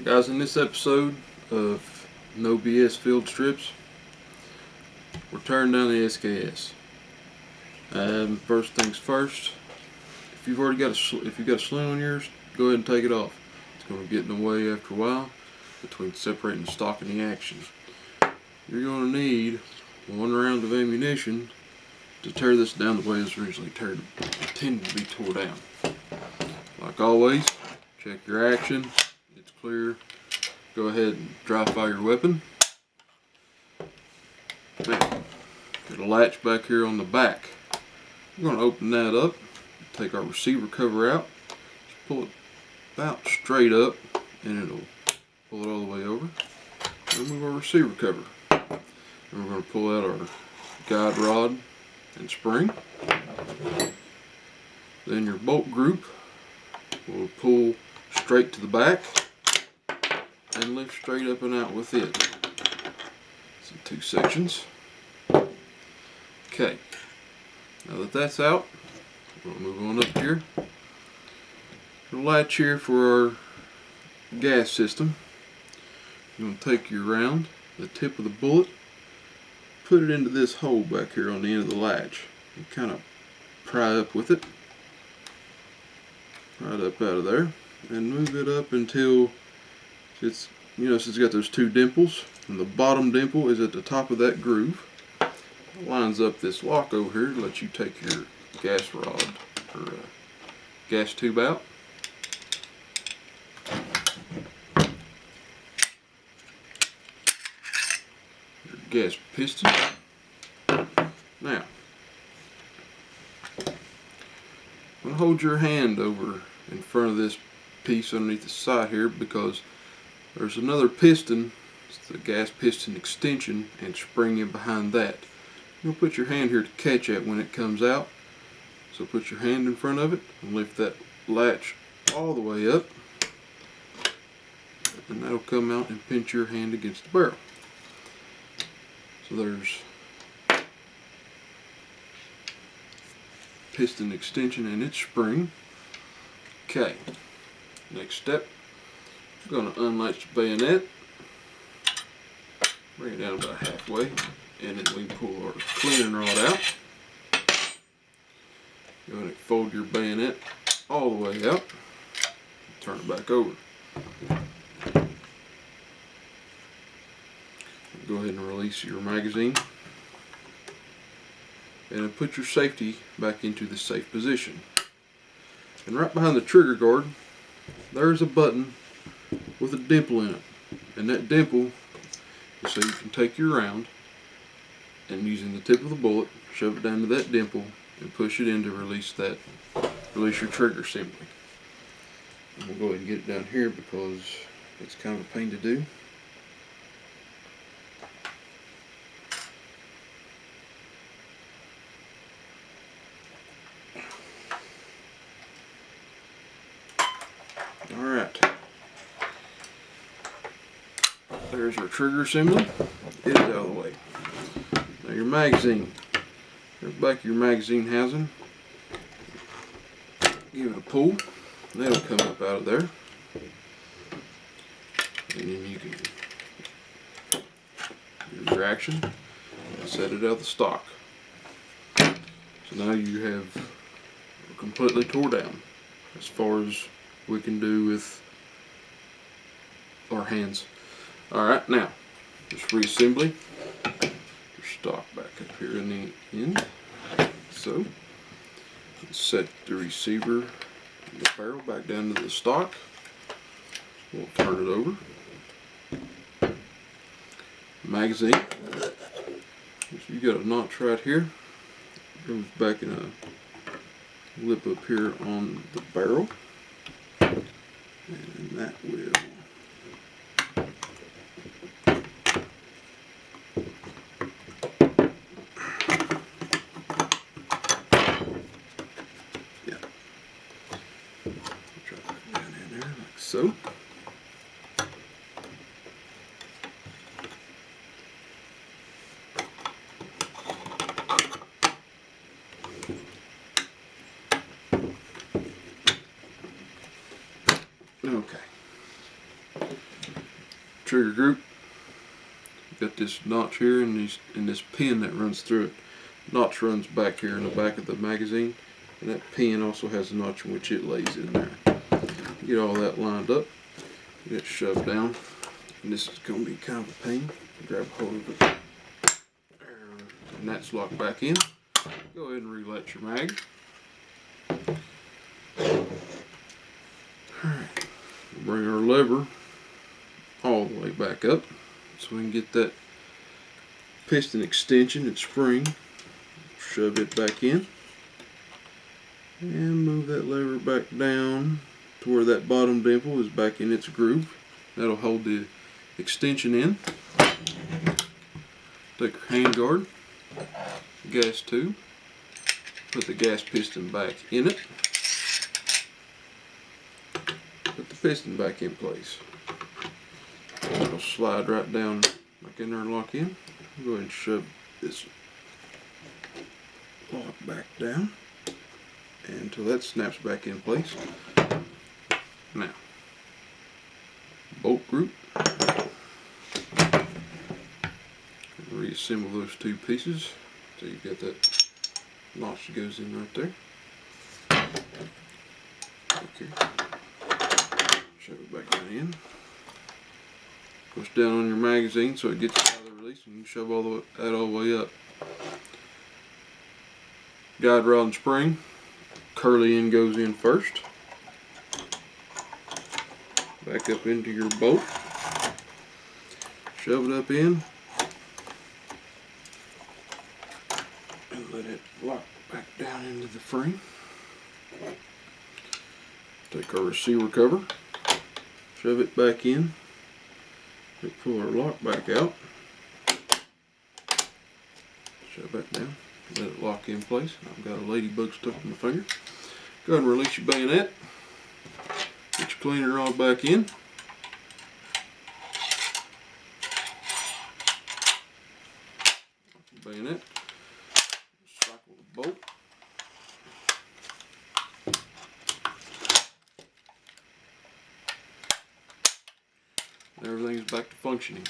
Guys, in this episode of No BS Field Strips, we're tearing down the SKS. First things first, if you've got a sling on yours, go ahead and take it off. It's going to get in the way after a while between separating the stock and the action. You're going to need 1 round of ammunition to tear this down the way it's originally intended to be tore down. Like always, check your action. It's clear. Go ahead and dry fire your weapon. Now, got a latch back here on the back. We're going to open that up, take our receiver cover out, just pull it about straight up, and it'll pull it all the way over. Remove our receiver cover. And we're going to pull out our guide rod and spring. Then your bolt group will pull straight to the back and lift straight up and out with it. It's in 2 sections. Okay, now that that's out, we'll move on up here. The latch here for our gas system. You're going to take your round, the tip of the bullet, put it into this hole back here on the end of the latch, and kind of pry up with it. Pry it up out of there, and move it up until it's, since it's got those 2 dimples, and the bottom dimple is at the top of that groove. It lines up this lock over here to let you take your gas rod or gas tube out. Your gas piston. Now, I'm going to hold your hand over in front of this piece underneath the side here, because there's another piston. It's the gas piston extension and spring in behind that. You'll put your hand here to catch it when it comes out. So put your hand in front of it and lift that latch all the way up, and that'll come out and pinch your hand against the barrel. So there's piston extension and its spring. Okay, next step, I'm going to unlatch the bayonet, bring it down about halfway, and then we pull our cleaning rod out. Go ahead and fold your bayonet all the way out, turn it back over. Go ahead and release your magazine, and then put your safety back into the safe position. And right behind the trigger guard, there's a button with a dimple in it, and that dimple is so you can take your round and, using the tip of the bullet, shove it down to that dimple and push it in to release your trigger assembly. And we'll go ahead and get it down here because it's kind of a pain to do. Alright, there's our trigger assembly. Get it out of the way. Now your magazine. There's back of your magazine housing. Give it a pull. That'll come up out of there. And then you can do your action and set it out of the stock. So now you have completely tore down as far as we can do with our hands. Alright, now just reassembly your stock back up here in the end. So set the receiver and the barrel back down to the stock. We'll turn it over. Magazine. So you got a notch right here. It goes back in a lip up here on the barrel. And that will drop that down in there like so. Okay. trigger group. Got this notch here and this pin that runs through it. Notch runs back here in the back of the magazine, and that pin also has a notch in which it lays in there. Get all that lined up, get it shoved down, and this is going to be kind of a pain. Grab hold of it, and that's locked back in. Go ahead and relet your mag. Alright, bring our lever all the way back up so we can get that piston extension and spring. Shove it back in and move that lever back down to where that bottom dimple is back in its groove. That'll hold the extension in. Take our hand guard, gas tube, put the gas piston back in it, put the piston back in place. It'll slide right down back in there and lock in. Go ahead and shove this lock back down until that snaps back in place. Now, bolt group. Reassemble those two pieces so you've got that notch that goes in right there. Okay. Shove it back down in. Push down on your magazine so it gets out of the release, and you shove that all the way up. Guide rod and spring. Curly end goes in first. Back up into your bolt. Shove it up in. And let it lock back down into the frame. Take our receiver cover. Shove it back in. Pull our lock back out. Shove back down. Let it lock in place. I've got a ladybug stuck in my finger. Go ahead and release your bayonet. Get your cleaner rod back in. Bayonet. Cycle the bolt. And everything's back to functioning.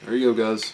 There you go, guys.